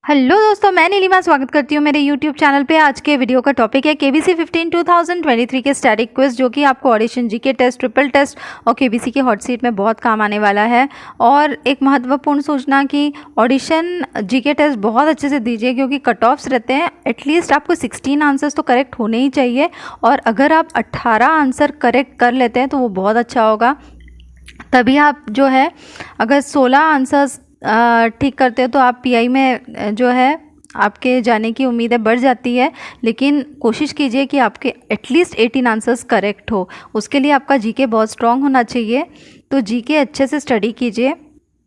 Hello दोस्तों, मैं नीलिमा स्वागत करती हूँ मेरे यूट्यूब चैनल पे। आज के वीडियो का टॉपिक है केबीसी 15 2023 के स्टैटिक क्विज, जो कि आपको audition GK test, triple test और केबीसी के हॉट सीट में बहुत काम आने वाला है। और एक महत्वपूर्ण सूचना कि ऑडिशन जीके टेस्ट बहुत अच्छे से दीजिए, क्योंकि कट ऑफ्स रहते हैं। एटलीस्ट आपको 16 आंसर्स तो करेक्ट होने ही चाहिए, और अगर आप 18 आंसर करेक्ट कर लेते हैं तो वो बहुत अच्छा होगा। तभी आप जो है, अगर 16 आंसर्स ठीक करते हो तो आप पीआई में जो है आपके जाने की उम्मीदें बढ़ जाती है। लेकिन कोशिश कीजिए कि आपके एटलीस्ट 18 आंसर्स करेक्ट हो। उसके लिए आपका जीके बहुत स्ट्रांग होना चाहिए। तो जीके अच्छे से स्टडी कीजिए।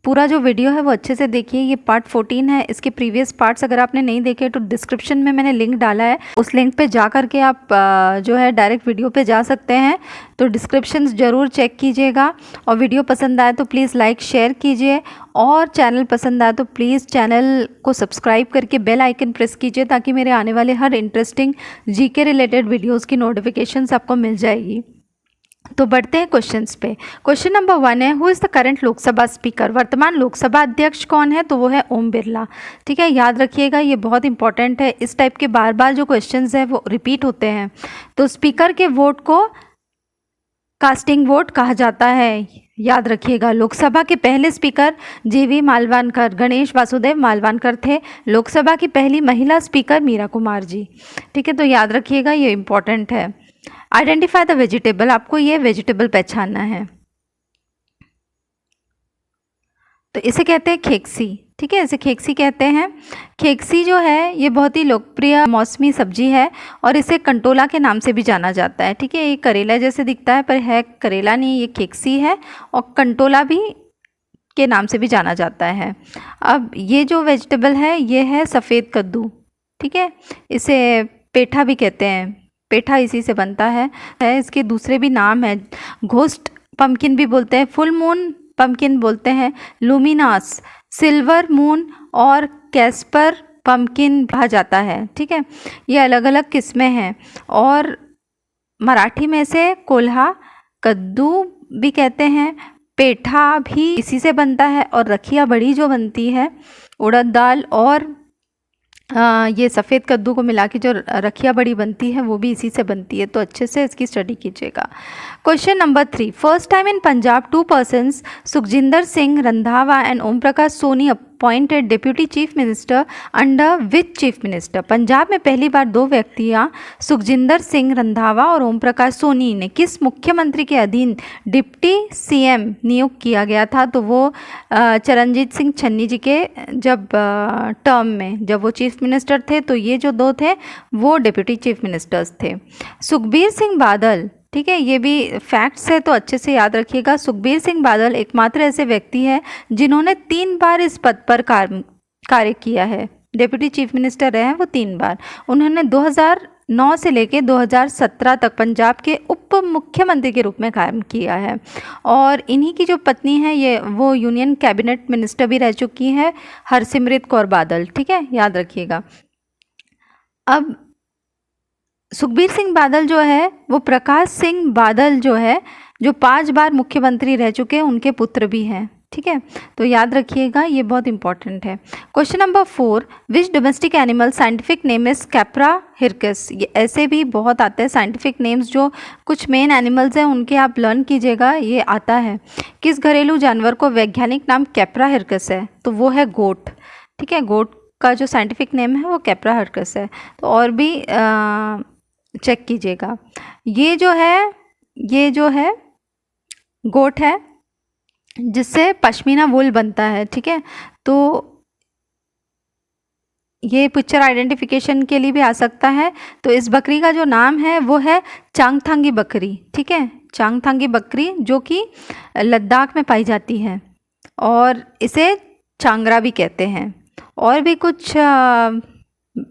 पूरा जो वीडियो है वो अच्छे से देखिए। ये पार्ट 14 है। इसके प्रीवियस पार्ट्स अगर आपने नहीं देखे तो डिस्क्रिप्शन में मैंने लिंक डाला है, उस लिंक पे जा कर के आप जो है डायरेक्ट वीडियो पे जा सकते हैं। तो डिस्क्रिप्शन ज़रूर चेक कीजिएगा। और वीडियो पसंद आए तो प्लीज़ लाइक शेयर कीजिए, और चैनल पसंद आए तो प्लीज़ चैनल को सब्सक्राइब करके बेल आइकन प्रेस कीजिए, ताकि मेरे आने वाले हर इंटरेस्टिंग जीके रिलेटेड वीडियोज़ की नोटिफिकेशंस आपको मिल जाएगी। तो बढ़ते हैं क्वेश्चंस पे। क्वेश्चन नंबर 1 है, who is the current Lok Sabha speaker? वर्तमान लोकसभा अध्यक्ष कौन है? तो वो है ओम बिरला। ठीक है, याद रखिएगा, ये बहुत इंपॉर्टेंट है। इस टाइप के बार बार जो क्वेश्चंस हैं वो रिपीट होते हैं। तो स्पीकर के वोट को कास्टिंग वोट कहा जाता है, याद रखिएगा। लोकसभा के पहले स्पीकर जीवी मालवानकर, गणेश वासुदेव मालवानकर थे। लोकसभा की पहली महिला स्पीकर मीरा कुमार जी। ठीक है, तो याद रखिएगा, ये इंपॉर्टेंट है। आइडेंटिफाई द वेजिटेबल, आपको ये वेजिटेबल पहचानना है। तो इसे कहते हैं खेकसी। ठीक है, इसे खेकसी कहते हैं। खेकसी जो है ये बहुत ही लोकप्रिय मौसमी सब्जी है, और इसे कंटोला के नाम से भी जाना जाता है। ठीक है, ये करेला जैसे दिखता है, पर है करेला नहीं, ये खेकसी है। और कंटोला भी के नाम से भी जाना जाता है। अब ये जो वेजिटेबल है ये है सफ़ेद कद्दू। ठीक है, इसे पेठा भी कहते हैं। पेठा इसी से बनता है। इसके दूसरे भी नाम है, घोस्ट पम्पकिन भी बोलते हैं, फुल मून पम्पकिन बोलते हैं, लुमिनास, सिल्वर मून और कैस्पर पम्पकिन कहा जाता है। ठीक है, ये अलग अलग किस्में हैं। और मराठी में से कोल्हा कद्दू भी कहते हैं। पेठा भी इसी से बनता है। और रखिया बड़ी जो बनती है, उड़द दाल और ये सफ़ेद कद्दू को मिला के जो रखिया बड़ी बनती है वो भी इसी से बनती है। तो अच्छे से इसकी स्टडी कीजिएगा। Question number 3, first time in Punjab 2 persons, Sukhjinder Singh Randhawa and Om Prakash Soni appointed deputy chief minister under which chief minister? Punjab में पहली बार 2 व्यक्तियां, सुखजिंदर सिंह रंधावा और ओम प्रकाश सोनी ने किस मुख्यमंत्री के अधीन डिप्टी सीएम नियुक्त किया गया था? तो वो चरणजीत सिंह चन्नी जी के जब टर्म में, जब वो चीफ मिनिस्टर थे, तो ये जो 2 थे वो डिप्यूटी चीफ मिनिस्टर्स थे। सुखबीर सिंह बादल, ठीक है, ये भी फैक्ट्स है तो अच्छे से याद रखिएगा। सुखबीर सिंह बादल एकमात्र ऐसे व्यक्ति हैं जिन्होंने 3 बार इस पद पर कार्य किया है। डिप्यूटी चीफ मिनिस्टर रहे हैं वो 3 बार। उन्होंने 2009 से लेकर 2017 तक पंजाब के उप मुख्यमंत्री के रूप में काम किया है। और इन्हीं की जो पत्नी है ये वो यूनियन कैबिनेट मिनिस्टर भी रह चुकी हैं, हरसिमरत कौर बादल। ठीक है, याद रखिएगा। अब सुखबीर सिंह बादल जो है वो प्रकाश सिंह बादल जो है, जो 5 बार मुख्यमंत्री रह चुके हैं, उनके पुत्र भी हैं। ठीक है, तो याद रखिएगा, ये बहुत इंपॉर्टेंट है। Question number 4, which domestic animal scientific name is Capra hircus? ये ऐसे भी बहुत आते हैं साइंटिफिक नेम्स, जो कुछ मेन एनिमल्स हैं उनके आप लर्न कीजिएगा, ये आता है। किस घरेलू जानवर को वैज्ञानिक नाम कैप्रा हिरकस है? तो वो है गोट। ठीक है, गोट का जो साइंटिफिक नेम है वो कैप्रा हिरकस है। तो और भी चेक कीजिएगा। ये जो है गोट है, जिससे पश्मीना वूल बनता है। ठीक है, तो ये पिक्चर आइडेंटिफिकेशन के लिए भी आ सकता है। तो इस बकरी का जो नाम है वो है चांगथांगी बकरी। ठीक है, चांगथांगी बकरी, जो कि लद्दाख में पाई जाती है, और इसे चांगरा भी कहते हैं। और भी कुछ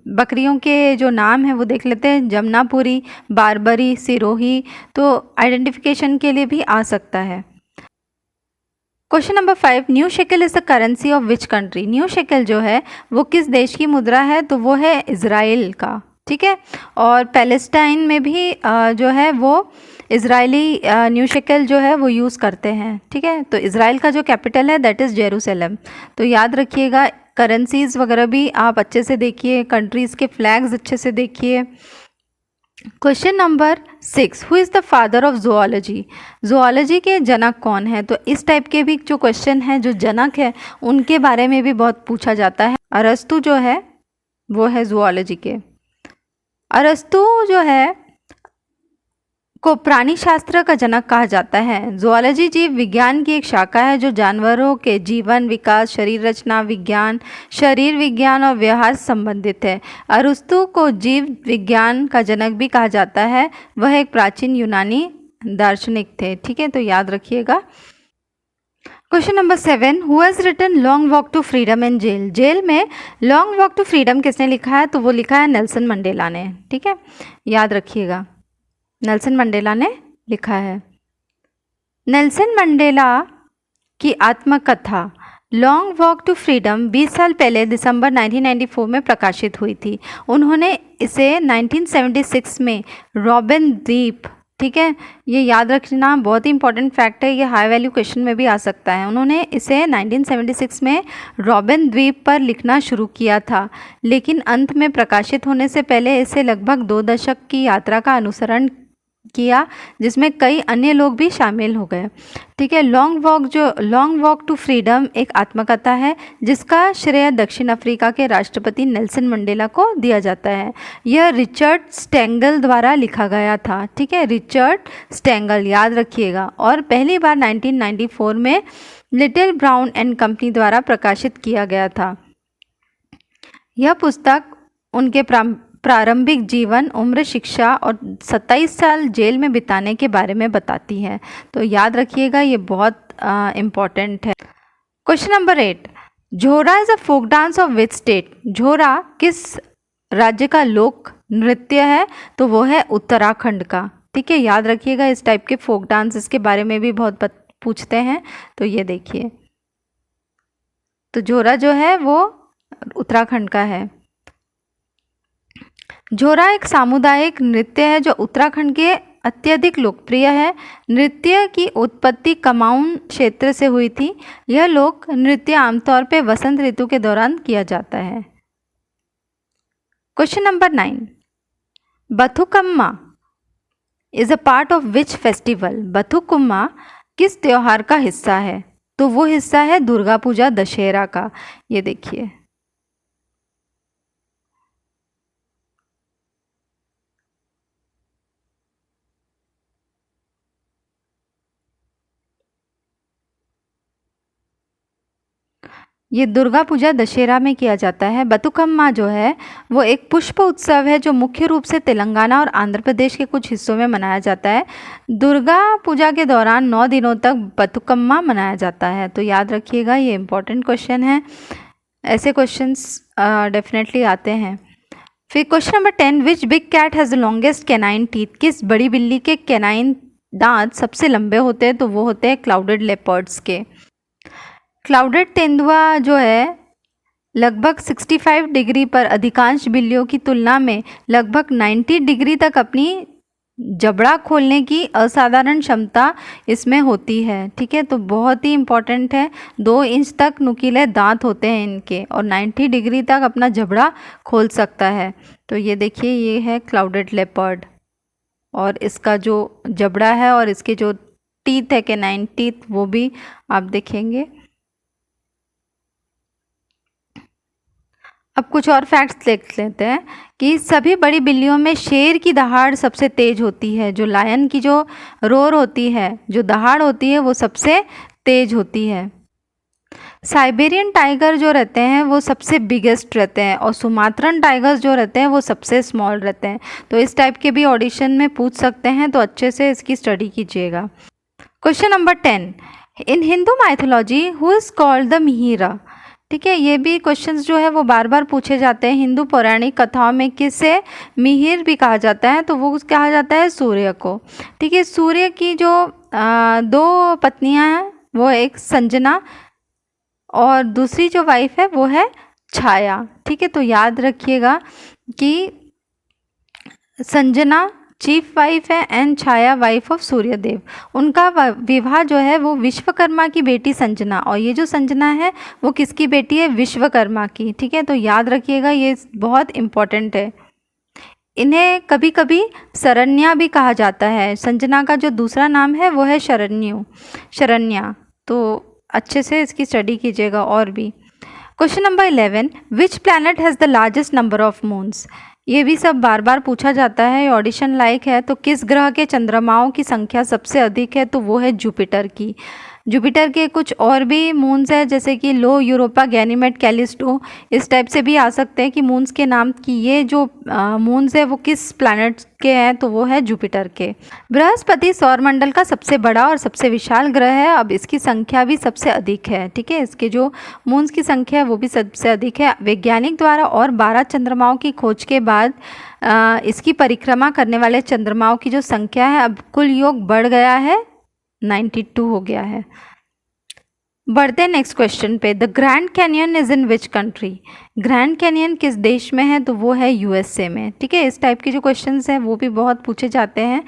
बकरियों के जो नाम हैं वो देख लेते हैं, जमनापुरी, बारबरी, सिरोही। तो आइडेंटिफिकेशन के लिए भी आ सकता है। Question number 5, new shackle is the currency of which country? New shackle जो है वो किस देश की मुद्रा है? तो वो है इज़राइल का। ठीक है, और पैलेस्टाइन में भी जो है वो इज़राइली न्यू शेकल जो है वो यूज़ करते हैं। ठीक है, तो इज़राइल का जो कैपिटल है दैट इज़ जेरूसलम। तो याद रखिएगा, करेंसीज वगैरह भी आप अच्छे से देखिए, कंट्रीज़ के फ्लैग्स अच्छे से देखिए। Question number 6, who is the father of zoology? Zoology के जनक कौन है? तो इस टाइप के भी जो क्वेश्चन हैं, जो जनक है उनके बारे में भी बहुत पूछा जाता है। अरस्तु जो है वो है जोलॉजी के। अरस्तु जो है को प्राणी शास्त्र का जनक कहा जाता है। ज़ूलॉजी जीव विज्ञान की एक शाखा है जो जानवरों के जीवन, विकास, शरीर रचना विज्ञान, शरीर विज्ञान और व्यवहार से संबंधित है। अरस्तु को जीव विज्ञान का जनक भी कहा जाता है। वह एक प्राचीन यूनानी दार्शनिक थे। ठीक है, तो याद रखिएगा। Question number 7, who has written Long Walk to Freedom in jail? Jail में लॉन्ग वॉक टू फ्रीडम किसने लिखा है? तो वो लिखा है नेल्सन मंडेला ने। ठीक है, याद रखिएगा, नेल्सन मंडेला ने लिखा है। नेल्सन मंडेला की आत्मकथा लॉन्ग वॉक टू फ्रीडम 20 साल पहले दिसंबर 1994 में प्रकाशित हुई थी। उन्होंने इसे 1976 में रॉबिन द्वीप, ठीक है, ये याद रखना बहुत ही इंपॉर्टेंट फैक्ट है, ये हाई वैल्यू क्वेश्चन में भी आ सकता है। उन्होंने इसे 1976 में रॉबिन द्वीप पर लिखना शुरू किया था, लेकिन अंत में प्रकाशित होने से पहले इसे लगभग 2 दशक की यात्रा का अनुसरण किया, जिसमें कई अन्य लोग भी शामिल हो गए। ठीक है, लॉन्ग वॉक टू फ्रीडम एक आत्मकथा है जिसका श्रेय दक्षिण अफ्रीका के राष्ट्रपति नेल्सन मंडेला को दिया जाता है। यह रिचर्ड स्टेंगल द्वारा लिखा गया था। ठीक है, रिचर्ड स्टेंगल, याद रखिएगा। और पहली बार 1994 में लिटिल ब्राउन एंड कंपनी द्वारा प्रकाशित किया गया था। यह पुस्तक उनके प्रारंभिक जीवन, उम्र, शिक्षा और 27 साल जेल में बिताने के बारे में बताती है। तो याद रखिएगा, ये बहुत इम्पॉर्टेंट है। Question number 8, Jhora is a folk dance of which state? Jhora किस राज्य का लोक नृत्य है? तो वो है उत्तराखंड का। ठीक है, याद रखिएगा, इस टाइप के फोक डांस इसके बारे में भी बहुत पूछते हैं। तो ये देखिए, तो झोरा जो है वो उत्तराखंड का है। झोरा एक सामुदायिक नृत्य है जो उत्तराखंड के अत्यधिक लोकप्रिय है। नृत्य की उत्पत्ति कमाऊन क्षेत्र से हुई थी। यह लोक नृत्य आमतौर पर वसंत ऋतु के दौरान किया जाता है। Question number 9, Bathukamma is a part of which festival? Bathukamma किस त्योहार का हिस्सा है? तो वो हिस्सा है दुर्गा पूजा, दशहरा का। ये देखिए, ये दुर्गा पूजा दशहरा में किया जाता है। बथुकम्मा जो है वो एक पुष्प उत्सव है जो मुख्य रूप से तेलंगाना और आंध्र प्रदेश के कुछ हिस्सों में मनाया जाता है। दुर्गा पूजा के दौरान 9 दिनों तक बथुकम्मा मनाया जाता है। तो याद रखिएगा, ये इम्पोर्टेंट क्वेश्चन है, ऐसे क्वेश्चंस डेफिनेटली आते हैं। फिर question number 10, which big cat has the longest canine teeth? किस बड़ी बिल्ली के कैनाइन दांत सबसे लंबे होते हैं? तो वो होते हैं क्लाउडेड लेपर्ड्स के। क्लाउडेड तेंदुआ जो है लगभग 65 डिग्री पर अधिकांश बिल्लियों की तुलना में लगभग 90 डिग्री तक अपनी जबड़ा खोलने की असाधारण क्षमता इसमें होती है। ठीक है, तो बहुत ही इम्पॉर्टेंट है। 2 इंच तक नुकीले दांत होते हैं इनके और 90 डिग्री तक अपना जबड़ा खोल सकता है। तो ये देखिए, ये है क्लाउडेड लेपर्ड और इसका जो जबड़ा है और इसके जो टीथ है, कैनाइन टीथ, वो भी आप देखेंगे। अब कुछ और फैक्ट्स देख लेते हैं कि सभी बड़ी बिल्लियों में शेर की दहाड़ सबसे तेज होती है। जो लायन की जो रोर होती है, जो दहाड़ होती है, वो सबसे तेज होती है। साइबेरियन टाइगर जो रहते हैं वो सबसे बिगेस्ट रहते हैं और सुमात्रन टाइगर्स जो रहते हैं वो सबसे स्मॉल रहते हैं। तो इस टाइप के भी ऑडिशन में पूछ सकते हैं, तो अच्छे से इसकी स्टडी कीजिएगा। Question number 10, in Hindu mythology who is called the Mihira? ठीक है, ये भी क्वेश्चंस जो है वो बार बार पूछे जाते हैं। हिंदू पौराणिक कथाओं में किसे मिहिर भी कहा जाता है? तो वो कहा जाता है सूर्य को। ठीक है, सूर्य की जो 2 पत्नियां हैं, वो एक संजना और दूसरी जो वाइफ है वो है छाया। ठीक है, तो याद रखिएगा कि संजना चीफ वाइफ है and Chhaya wife of Suryadev. उनका विवाह जो है वो विश्वकर्मा की बेटी संजना, और ये जो संजना है वो किसकी बेटी है? विश्वकर्मा की। ठीक है, तो याद रखिएगा, ये बहुत इम्पॉर्टेंट है। इन्हें कभी कभी शरण्या भी कहा जाता है। संजना का जो दूसरा नाम है वो है शरण्या। तो अच्छे से इसकी स्टडी कीजिएगा। और भी question number 11, which planet has the largest number of moons? ये भी सब बार बार पूछा जाता है, ऑडिशन लाइक है। तो किस ग्रह के चंद्रमाओं की संख्या सबसे अधिक है? तो वो है जुपिटर की। जुपिटर के कुछ और भी मून्स है, जैसे कि लो, यूरोपा, गैनीमेड, कैलिस्टो, इस टाइप से भी आ सकते हैं कि मून्स के नाम। कि ये जो मून्स है वो किस प्लैनेट के हैं? तो वो है जुपिटर के। बृहस्पति सौरमंडल का सबसे बड़ा और सबसे विशाल ग्रह है। अब इसकी संख्या भी सबसे अधिक है। ठीक है, इसके जो मून्स की संख्या है वो भी सबसे अधिक है। वैज्ञानिक द्वारा और 12 चंद्रमाओं की खोज के बाद इसकी परिक्रमा करने वाले चंद्रमाओं की जो संख्या है, अब कुल योग बढ़ गया है, 92 हो गया है। बढ़ते हैं नेक्स्ट क्वेश्चन पे। The grand canyon is in which country? Grand canyon किस देश में है? तो वो है यूएसए में। ठीक है, इस टाइप के जो क्वेश्चंस हैं वो भी बहुत पूछे जाते हैं।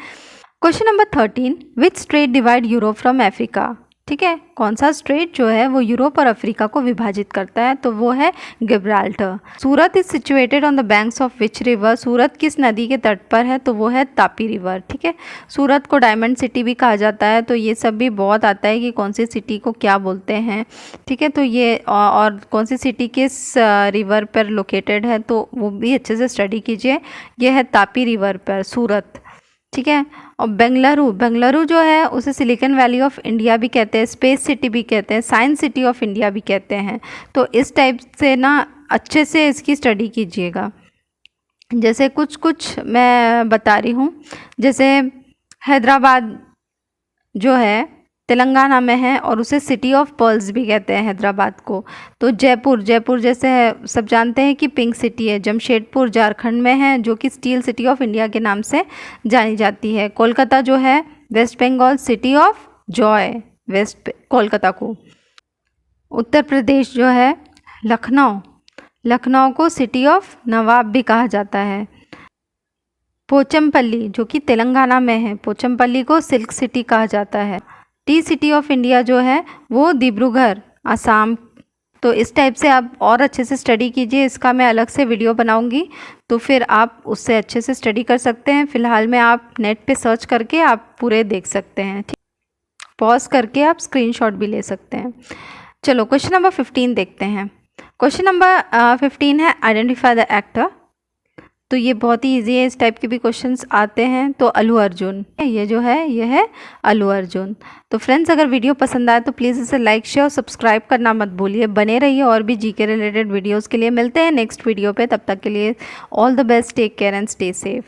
Question number 13, which straight divide Europe from Africa? ठीक है, कौन सा स्ट्रेट जो है वो यूरोप और अफ्रीका को विभाजित करता है? तो वो है Gibraltar. Surat is situated on the banks of which river? Surat किस नदी के तट पर है? तो वो है तापी रिवर। ठीक है, सूरत को डायमंड सिटी भी कहा जाता है। तो ये सब भी बहुत आता है कि कौन सी सिटी को क्या बोलते हैं। ठीक है, तो ये और कौन सी सिटी किस रिवर पर लोकेटेड है, तो वो भी अच्छे से स्टडी कीजिए। ये है तापी रिवर पर सूरत। ठीक है, और बेंगलुरु जो है उसे सिलिकॉन वैली ऑफ इंडिया भी कहते हैं, स्पेस सिटी भी कहते हैं, साइंस सिटी ऑफ इंडिया भी कहते हैं। तो इस टाइप से ना अच्छे से इसकी स्टडी कीजिएगा। जैसे कुछ मैं बता रही हूँ, जैसे हैदराबाद जो है तेलंगाना में है और उसे सिटी ऑफ पर्ल्स भी कहते हैं हैदराबाद को। तो जयपुर जैसे है, सब जानते हैं कि पिंक सिटी है। जमशेदपुर झारखंड में है, जो कि स्टील सिटी ऑफ इंडिया के नाम से जानी जाती है। कोलकाता जो है West Bengal, city of joy, west Kolkata को। उत्तर प्रदेश जो है लखनऊ को सिटी ऑफ नवाब भी कहा जाता है। पोचमपल्ली जो कि तेलंगाना में है, पोचमपल्ली को सिल्क सिटी कहा जाता है। टी सिटी ऑफ इंडिया जो है वो डिब्रूगढ़, असम। तो इस टाइप से आप और अच्छे से स्टडी कीजिए। इसका मैं अलग से वीडियो बनाऊंगी, तो फिर आप उससे अच्छे से स्टडी कर सकते हैं। फ़िलहाल में आप नेट पे सर्च करके आप पूरे देख सकते हैं। ठीक, पॉज करके आप स्क्रीनशॉट भी ले सकते हैं। चलो क्वेश्चन नंबर 15 देखते हैं। क्वेश्चन नंबर 15 है आइडेंटिफाई द एक्टर। तो ये बहुत ही ईजी है, इस टाइप के भी क्वेश्चंस आते हैं। तो अल्लू अर्जुन, ये जो है ये है अल्लू अर्जुन। तो फ्रेंड्स, अगर वीडियो पसंद आए तो प्लीज़ इसे लाइक शेयर और सब्सक्राइब करना मत भूलिए। बने रहिए और भी जीके रिलेटेड वीडियोस के लिए। मिलते हैं नेक्स्ट वीडियो पे, तब तक के लिए all the best, take care and stay safe.